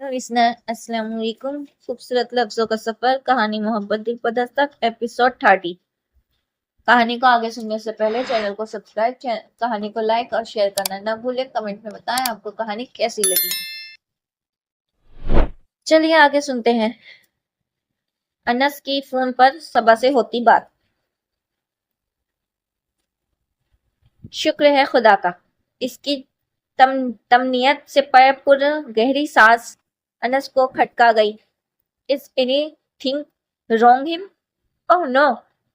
السلام علیکم۔ خوبصورت لفظوں کا سفر، کہانی محبت دل پر دستک، ایپیسوڈ 30۔ کہانی کو آگے سننے سے پہلے چینل کو سبسکرائب، کہانی کو لائک اور شیئر کرنا نہ بھولیں۔ کمنٹ میں بتائیں آپ کو کہانی کیسی لگی۔ چلیے آگے سنتے ہیں۔ انس کی فون پر صبا سے ہوتی بات۔ شکر ہے خدا کا، اس کی تمنیت سے پر گہری سانس انس کو کھٹکا گئی۔ Is anything wrong him? Oh no!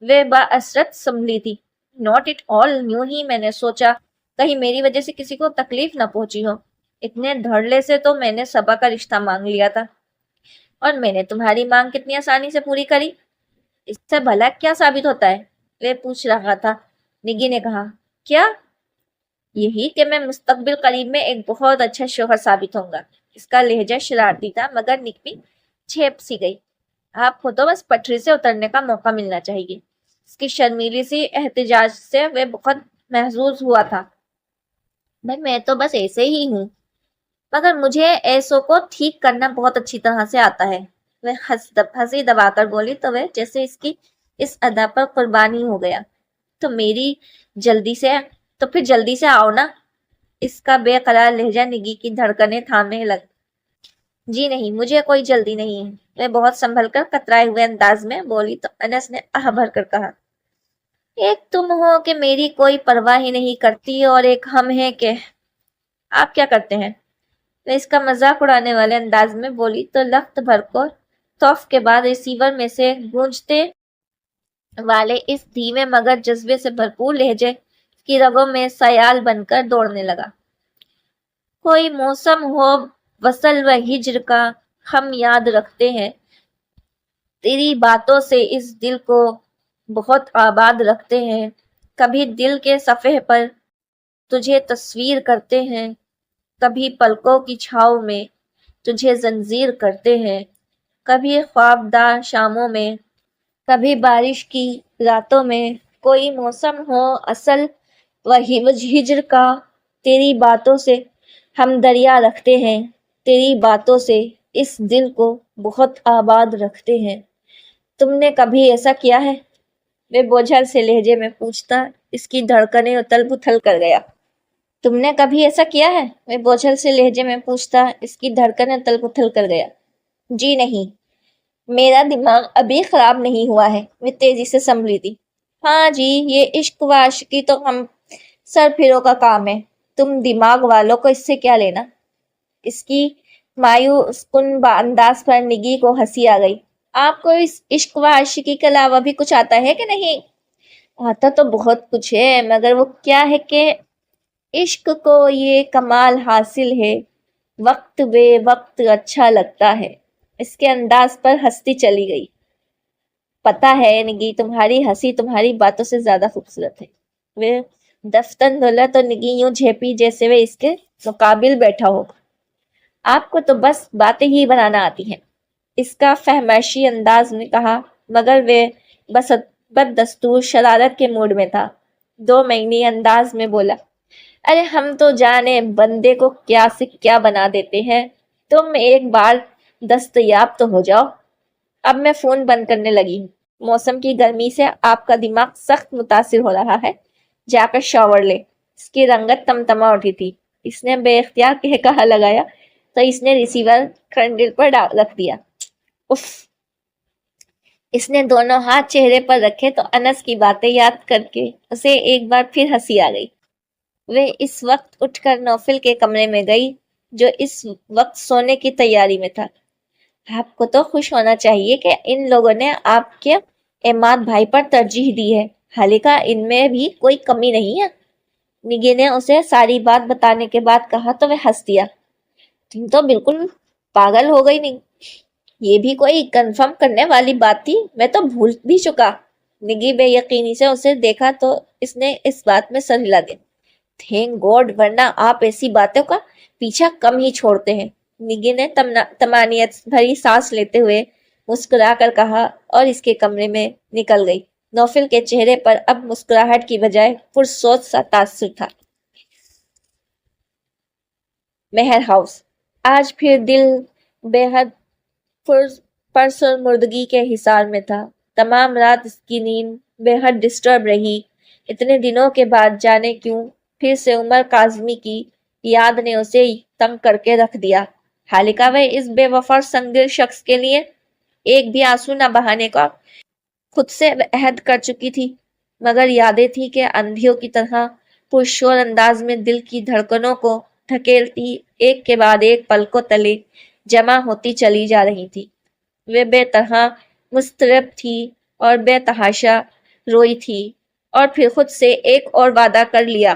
وہ باعثرت سنبھلی تھی۔ Not at all، یوں ہی میں نے سوچا کہیں میری وجہ سے کسی کو تکلیف نہ پہنچی ہو۔ اتنے دھڑلے سے تو میں نے صبا کا رشتہ مانگ لیا تھا، اور میں نے تمہاری مانگ کتنی آسانی سے پوری کری۔ اس سے بھلا کیا ثابت ہوتا ہے؟ وہ پوچھ رہا تھا۔ نگی نے کہا، کیا؟ یہی کہ میں مستقبل قریب میں ایک بہت اچھا شوہر ثابت ہوں گا۔ اس کا لہجہ شرارتی تھا، مگر نگمی چھیپ سی گئی۔ آپ کو تو بس پٹری سے اترنے کا موقع ملنا چاہیے۔ اس کی شرمیلی سی احتجاج سے وہ بہت محظوظ ہوا تھا۔ میں تو بس ایسے ہی ہوں، مگر مجھے ایسوں کو ٹھیک کرنا بہت اچھی طرح سے آتا ہے۔ وہ ہنسی دبا کر بولی تو وہ جیسے اس کی اس ادا پر قربانی ہو گیا۔ تو پھر جلدی سے آؤ نا۔ اس کا بے قرار لہجہ نگی کی دھڑکنیں تھامنے لگ۔ جی نہیں، مجھے کوئی جلدی نہیں ہے، میں بہت سنبھل کر کترائے ہوئے انداز میں بولی تو انس نے آہ بھر کر کہا، ایک تم ہو کہ میری کوئی پرواہ ہی نہیں کرتی، اور ایک ہم ہیں کہ آپ کیا کرتے ہیں؟ میں اس کا مذاق اڑانے والے انداز میں بولی تو لخت بھر کو توف کے بعد ریسیور میں سے گونجتے والے اس دھیمے مگر جذبے سے بھرپور لہجے کی رگوں میں سیال بن کر دوڑنے لگا۔ کوئی موسم ہو وصل و ہجر کا، ہم یاد رکھتے ہیں تیری باتوں سے اس دل کو بہت آباد رکھتے ہیں۔ کبھی دل کے صفحے پر تجھے تصویر کرتے ہیں، کبھی پلکوں کی چھاؤں میں تجھے زنجیر کرتے ہیں، کبھی خوابدار شاموں میں، کبھی بارش کی راتوں میں۔ کوئی موسم ہو اصل و ہجر کا، تیری باتوں سے ہم دریا رکھتے ہیں، تیری باتوں سے اس دل کو بہت آباد رکھتے ہیں۔ تم نے کبھی ایسا کیا ہے؟ وہ بوجھل سے لہجے میں پوچھتا اس کی دھڑکنیں اتل پتھل کر گیا۔ تم نے کبھی ایسا کیا ہے؟ وہ بوجھل سے لہجے میں پوچھتا اس کی دھڑکنیں اتل پتھل کر گیا۔ جی نہیں، میرا دماغ ابھی خراب نہیں ہوا ہے، وہ تیزی سے سنبھلی تھی۔ ہاں جی، یہ عشق و عاشقی تو ہم سر پھروں کا کام ہے، تم دماغ والوں کو اس سے کیا لینا؟ اس کی مایوس کن انداز پر نگی کو ہنسی آ گئی۔ آپ کو اس عشق و عاشقی کے علاوہ بھی کچھ آتا ہے کہ نہیں؟ آتا تو بہت کچھ ہے، مگر وہ کیا ہے کہ عشق کو یہ کمال حاصل ہے، وقت بے وقت اچھا لگتا ہے۔ اس کے انداز پر ہنستی چلی گئی۔ پتہ ہے نگی، تمہاری ہنسی تمہاری باتوں سے زیادہ خوبصورت ہے۔ وہ دفتن دولت اور نگی یوں جھیپی جیسے وہ اس کے مقابل بیٹھا ہو۔ آپ کو تو بس باتیں ہی بنانا آتی ہیں، اس کا فہمائشی انداز میں کہا، مگر وہ بس بد دستور شرارت کے موڈ میں تھا۔ دو معنی انداز میں بولا، ارے ہم تو جانے بندے کو کیا سے کیا بنا دیتے ہیں، تم ایک بار دستیاب تو ہو جاؤ۔ اب میں فون بند کرنے لگی ہوں، موسم کی گرمی سے آپ کا دماغ سخت متاثر ہو رہا ہے، جا کر شاور لے۔ اس کی رنگت تمتما اٹھی تھی۔ اس نے بے اختیار کہا لگایا تو اس نے ریسیور کھنڈل پر رکھ دیا۔ اف! اس نے دونوں ہاتھ چہرے پر رکھے تو انس کی باتیں یاد کر کے اسے ایک بار پھر ہنسی آ گئی۔ وہ اس وقت اٹھ کر نوفل کے کمرے میں گئی، جو اس وقت سونے کی تیاری میں تھا۔ آپ کو تو خوش ہونا چاہیے کہ ان لوگوں نے آپ کے احمد بھائی پر ترجیح دی ہے، حالانکہ ان میں بھی کوئی کمی نہیں ہے۔ نگی نے اسے ساری بات بتانے کے بعد کہا تو وہ ہنس دیا۔ تم تو بالکل پاگل ہو گئی نہیں، یہ بھی کوئی کنفرم کرنے والی بات تھی، میں تو بھول بھی چکا۔ نگی بے یقینی سے اسے دیکھا تو اس نے اس بات میں سر ہلا دیا۔ تھینک گاڈ، ورنہ آپ ایسی باتوں کا پیچھا کم ہی چھوڑتے ہیں۔ نگی نے طمانینت بھری سانس لیتے ہوئے مسکرا کر کہا اور اس کے کمرے میں نکل گئی۔ نوفل کے چہرے پر اب مسکراہٹ کی بجائے پرسوچ سا تاثر تھا۔ مہر ہاؤس۔ آج پھر دل بے حد پرسرمردگی کے حصار میں تھا۔ تمام رات اس کی نیند بے حد ڈسٹرب رہی۔ اتنے دنوں کے بعد جانے کیوں پھر سے عمر کاظمی کی یاد نے اسے تنگ کر کے رکھ دیا۔ حالکہ وہ اس بے وفا سنگدل شخص کے لیے ایک بھی آنسو نہ بہانے کا خود سے عہد کر چکی تھی، مگر یادیں تھی کہ اندھیوں کی طرح پرشور انداز میں دل کی دھڑکنوں کو دھکیلتی ایک کے بعد ایک پلکوں تلے جمع ہوتی چلی جا رہی تھی۔ وہ بے طرح مضطرب تھی اور بے تحاشا روئی تھی، اور پھر خود سے ایک اور وعدہ کر لیا،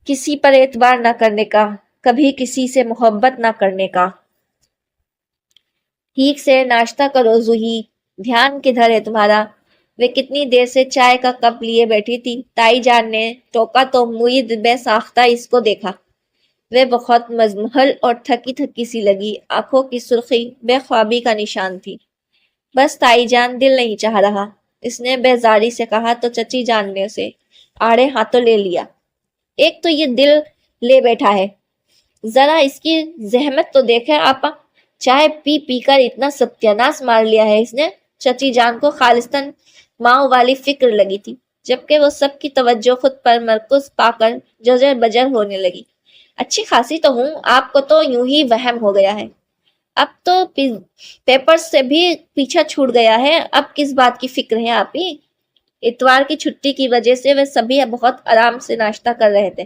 کسی پر اعتبار نہ کرنے کا، کبھی کسی سے محبت نہ کرنے کا۔ ٹھیک سے ناشتہ کرو زوہی، دھیان کدھر ہے تمہارا؟ وہ کتنی دیر سے چائے کا کپ لیے بیٹھی تھی۔ تائی جان نے ٹوکا تو معید بے ساختہ اس کو دیکھا۔ وہ بہت مزمحل اور تھکی تھکی سی لگی، آنکھوں کی سرخی بے خوابی کا نشان تھی۔ بس تائی جان، دل نہیں چاہ رہا، اس نے بیزاری سے کہا تو چچی جان نے اسے آڑے ہاتھوں لے لیا۔ ایک تو یہ دل لے بیٹھا ہے، ذرا اس کی زحمت تو دیکھے آپا، چائے پی پی کر اتنا ستیاناش مار لیا ہے اس نے۔ چچی جان کو خالصتاً ماؤں والی فکر لگی تھی، جبکہ وہ سب کی توجہ خود پر مرکوز پا کر جزر بجر ہونے لگی۔ اچھی خاصی تو ہوں، آپ کو تو یوں ہی وہم ہو گیا ہے، اب تو پیپر سے بھی پیچھا چھوٹ گیا ہے، اب کس بات کی فکر ہے آپ ہی؟ اتوار کی چھٹی کی وجہ سے وہ سبھی بہت آرام سے ناشتہ کر رہے تھے۔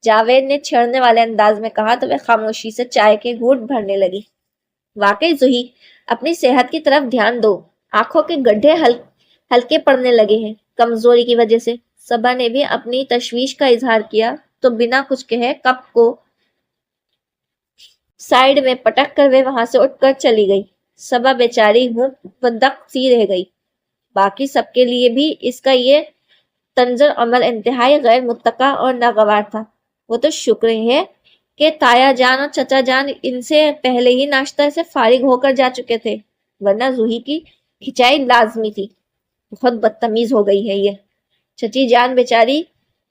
جاوید نے چھیڑنے والے انداز میں کہا تو وہ خاموشی سے چائے کے گھونٹ بھرنے لگی۔ واقعی زوہی، اپنی صحت کی طرف دھیان دو، آنکھوں کے گڈھے ہلکے پڑنے لگے ہیں کمزوری کی وجہ سے۔ صبا نے بھی اپنی تشویش کا اظہار کیا تو بنا کچھ کہے کپ کو سائیڈ میں پٹک کر وہ وہاں سے اٹھ کر چلی گئی۔ صبا بیچاری بدق سی رہ گئی۔ باقی سب کے لیے بھی اس کا یہ طنز عمل انتہائی غیر متوقع اور ناگوار تھا۔ وہ تو شکر ہے کہ تایا جان اور چچا جان ان سے پہلے ہی ناشتہ سے فارغ ہو کر جا چکے تھے، ورنہ زوہی کی کھچائی لازمی تھی۔ بہت بدتمیز ہو گئی ہے یہ، چچی جان بیچاری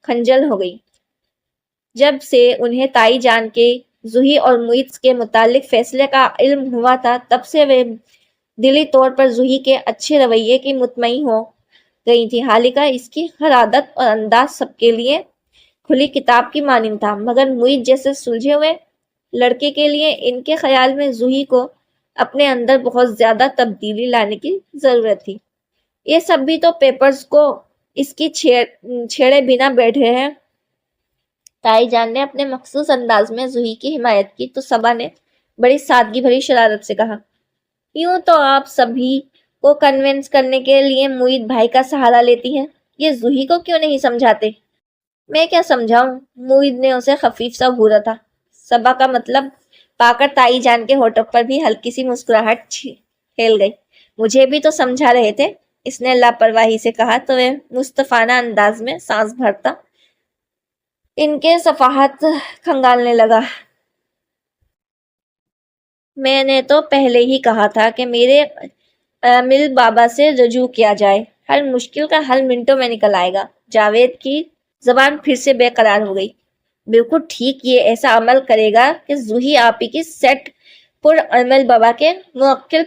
کھنجل ہو گئی۔ جب سے انہیں تائی جان کے زوہی اور معید کے متعلق فیصلے کا علم ہوا تھا، تب سے وہ دلی طور پر زوہی کے اچھے رویے کی مطمئن ہو گئی تھی۔ حالکہ اس کی ہر عادت اور انداز سب کے لیے کھلی کتاب کی مانند تھا، مگر معید جیسے سلجھے ہوئے لڑکے کے لیے ان کے خیال میں زوہی کو اپنے اندر بہت زیادہ تبدیلی لانے کی ضرورت تھی۔ یہ سب بھی تو پیپرز کو اس کی چھیڑے بنا بیٹھے ہیں۔ تائی جان نے اپنے مخصوص انداز میں زوہی کی حمایت کی تو صبا نے بڑی سادگی بھری شرارت سے کہا، یوں تو آپ سبھی کو کنونس کرنے کے لیے معید بھائی کا سہارا لیتی ہیں، یہ زوہی کو کیوں نہیں سمجھاتے؟ میں کیا سمجھاؤں؟ معید نے اسے خفیف سا گھورا تھا۔ صبا کا مطلب پا کر تائی جان کے ہونٹوں پر بھی ہلکی سی مسکراہٹ کھیل گئی۔ مجھے بھی تو سمجھا رہے تھے، اس نے لاپرواہی سے کہا تو وہ مصطفانہ انداز میں سانس بھرتا ان کے صفحات کھنگالنے لگا۔ میں نے تو پہلے ہی کہا تھا کہ میرے عامل بابا سے رجوع کیا جائے، ہر مشکل کا حل منٹوں میں نکل آئے گا۔ جاوید کی زبان پھر سے بے قرار ہو گئی۔ بالکل ٹھیک، یہ ایسا عمل کرے گا کہ زوہی آپی کی سیٹ پر عامل بابا کے موکل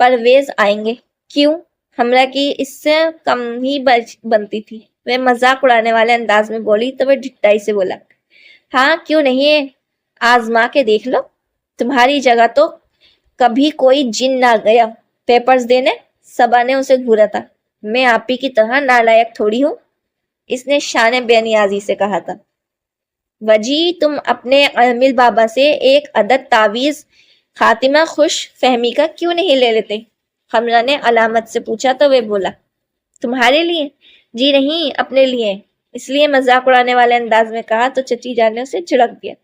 پرویز آئیں گے۔ کیوں؟ ہمراہ کی اس سے کم ہی بنتی تھی۔ وہ مذاق اڑانے والے انداز میں بولی تو وہ ڈھٹائی سے بولا، ہاں کیوں نہیں، آزما کے دیکھ لو، تمہاری جگہ تو کبھی کوئی جن نہ گیا پیپرز دینے۔ صبا نے اسے گھورا تھا، میں آپی کی طرح نالائق تھوڑی ہوں، اس نے شان بے نیازی سے کہا تھا۔ وجی، تم اپنے عامل بابا سے ایک عدد تعویذ خاتمہ خوش فہمی کا کیوں نہیں لے لیتے؟ ہمراہ نے علامت سے پوچھا تو وہ بولا، تمہارے لیے؟ جی نہیں، اپنے لیے، اس لیے مذاق اڑانے والے انداز میں کہا تو چچی جان نے اسے جھڑک دیا،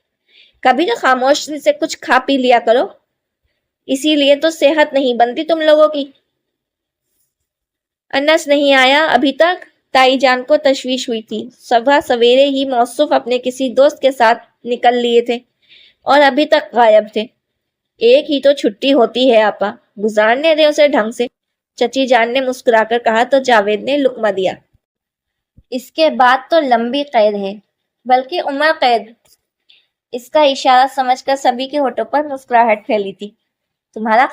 کبھی تو خاموشی سے کچھ کھا پی لیا کرو، اسی لیے تو صحت نہیں بنتی تم لوگوں کی۔ انس نہیں آیا ابھی تک؟ تائی جان کو تشویش ہوئی تھی۔ صبح سویرے ہی موصوف اپنے کسی دوست کے ساتھ نکل لیے تھے اور ابھی تک غائب تھے۔ ایک ہی تو چھٹی ہوتی ہے آپا، گزارنے دے اسے ڈھنگ سے، چچی جان نے مسکرا کر کہا تو جاوید نے لقمہ دیا۔ اس کے بعد تو لمبی قید ہے، بلکہ عمر قید۔ اس کا اشارہ سمجھ کر سبھی کے ہونٹوں پر مسکراہٹ پھیلی تھی۔ تمہارا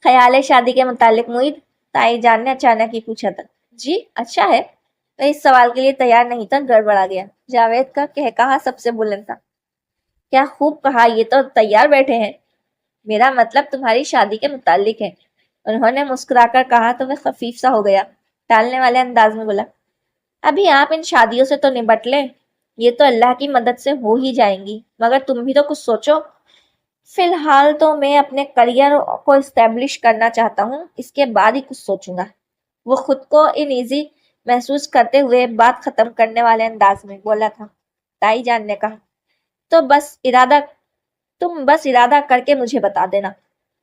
خیال ہے شادی کے متعلق معید؟ تائی جان نے اچانک ہی پوچھا تھا۔ جی اچھا ہے۔ میں اس سوال کے لیے تیار نہیں تھا، گڑبڑا گیا۔ جاوید کا کہا سب سے بلند تھا۔ کیا خوب کہا، یہ تو تیار بیٹھے ہیں۔ میرا مطلب تمہاری شادی کے متعلق ہے، انہوں نے مسکرا کر کہا تو وہ خفیف سا ہو گیا، ٹالنے والے انداز میں بولا۔ ابھی آپ ان شادیوں سے تو نبٹ لیں، یہ تو اللہ کی مدد سے ہو ہی جائیں گی، مگر تم بھی تو کچھ سوچو۔ فی الحال تو میں اپنے کریئر کو اسٹیبلش کرنا چاہتا ہوں، اس کے بعد ہی کچھ سوچوں گا۔ وہ خود کو ان ایزی محسوس کرتے ہوئے بات ختم کرنے والے انداز میں بولا تھا۔ تائی جان نے کہا، تم بس ارادہ کر کے مجھے بتا دینا،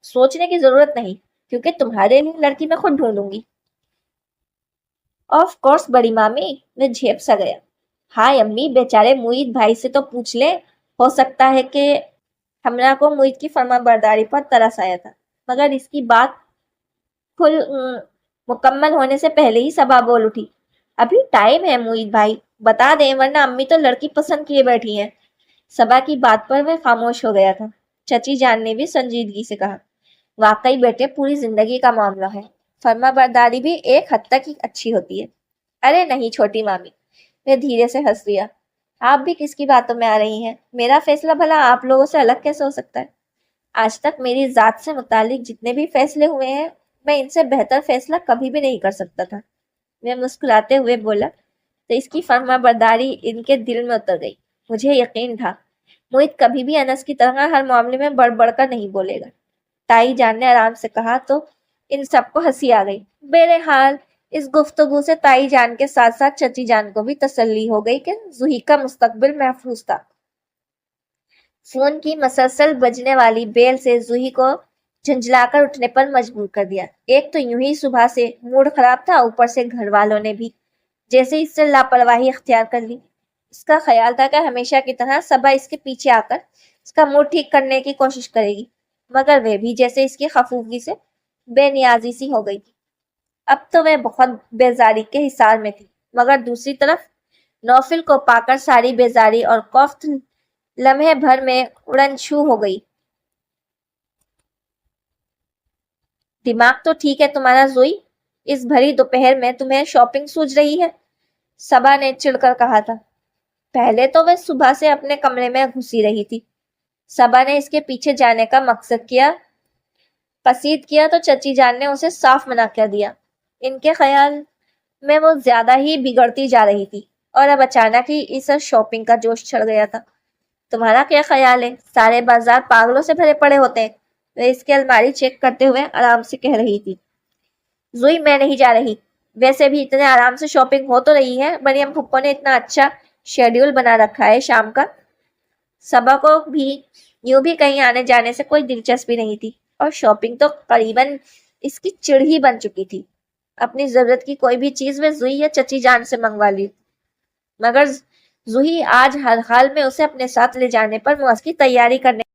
سوچنے کی ضرورت نہیں، کیونکہ تمہارے لیے لڑکی میں خود ڈھونڈوں گی۔ آف کورس بڑی مامی، میں جھیپ سا گیا۔ ہائے امی، بیچارے معید بھائی سے تو پوچھ لیں، ہو سکتا ہے کہ ہمرا کو معید کی فرما برداری پر ترس آیا تھا، مگر اس کی بات مکمل ہونے سے پہلے ہی صبا بول اٹھی۔ ابھی ٹائم ہے معید بھائی، بتا دیں، ورنہ امی تو لڑکی پسند کیے بیٹھی ہیں۔ صبا کی بات پر وہ خاموش ہو گیا تھا۔ چچی جان نے بھی سنجیدگی سے کہا، واقعی بیٹے پوری زندگی کا معاملہ ہے، فرما برداری بھی ایک حد تک ہی اچھی ہوتی ہے۔ ارے نہیں چھوٹی مامی، میں دھیرے سے ہنس دیا۔ آپ بھی کس کی باتوں میں آ رہی ہیں؟ میرا فیصلہ بھلا آپ لوگوں سے الگ کیسے ہو سکتا ہے؟ آج تک میری ذات سے متعلق جتنے بھی فیصلے ہوئے ہیں، میں ان سے بہتر فیصلہ کبھی بھی نہیں کر سکتا تھا۔ میں مسکراتے ہوئے بولا تو اس کی فرما برداری ان کے دل میں اتر گئی۔ مجھے یقین تھا معید کبھی بھی انس کی طرح ہر معاملے میں بڑھ بڑھ کر نہیں بولے گا۔ تائی جان نے آرام سے کہا تو ان سب کو ہنسی آ گئی۔ بہرحال اس گفتگو سے تائی جان کے ساتھ ساتھ چچی جان کو بھی تسلی ہو گئی کہ زوہی کا مستقبل محفوظ تھا۔ فون کی مسلسل بجنے والی بیل سے زوہی کو جھنجھلا کر اٹھنے پر مجبور کر دیا۔ ایک تو یوں ہی صبح سے موڈ خراب تھا، اوپر سے گھر والوں نے بھی جیسے اس سے لاپرواہی اختیار کر لی۔ اس کا خیال تھا کہ ہمیشہ کی طرح صبا اس کے پیچھے آ کر اس کا موڈ ٹھیک کرنے کی کوشش کرے گی، مگر وہ بھی جیسے اس کی خفوگی سے بے نیازی سی ہو گئی تھی۔ اب تو وہ بہت بیزاری کے حصار میں تھی، مگر دوسری طرف نوفل کو پا کر ساری بیزاری اور کوفت لمحے بھر میں اڑن چھو ہو گئی۔ دماغ تو ٹھیک ہے تمہارا زوئی، اس بھری دوپہر میں تمہیں شاپنگ سوج رہی ہے، صبا نے چڑ کر کہا تھا۔ پہلے تو وہ صبح سے اپنے کمرے میں گھسی رہی تھی۔ صبا نے اس کے پیچھے جانے کا قصید کیا تو چچی جان نے اسے صاف منع کر دیا۔ ان کے خیال میں وہ زیادہ ہی بگڑتی جا رہی تھی اور اب اچانک ہی اس شاپنگ کا جوش چڑھ گیا تھا۔ تمہارا کیا خیال ہے؟ سارے بازار پاگلوں سے بھرے پڑے ہوتے ہیں، وہ اس کی الماری چیک کرتے ہوئے آرام سے کہہ رہی تھی۔ زوئی میں نہیں جا رہی، ویسے بھی اتنے آرام سے شاپنگ ہو تو رہی ہے، مریم پھپھو نے اتنا اچھا شیڈیول بنا رکھا ہے شام کا۔ صبا کو بھی یوں بھی کہیں آنے جانے سے کوئی دلچسپی نہیں تھی، اور شاپنگ تو قریباً اس کی چڑ ہی بن چکی تھی۔ اپنی ضرورت کی کوئی بھی چیز وہ زوئی یا چچی جان سے منگوا لی، مگر زوہی آج ہر حال میں اسے اپنے ساتھ لے جانے پر اس کی تیاری کرنے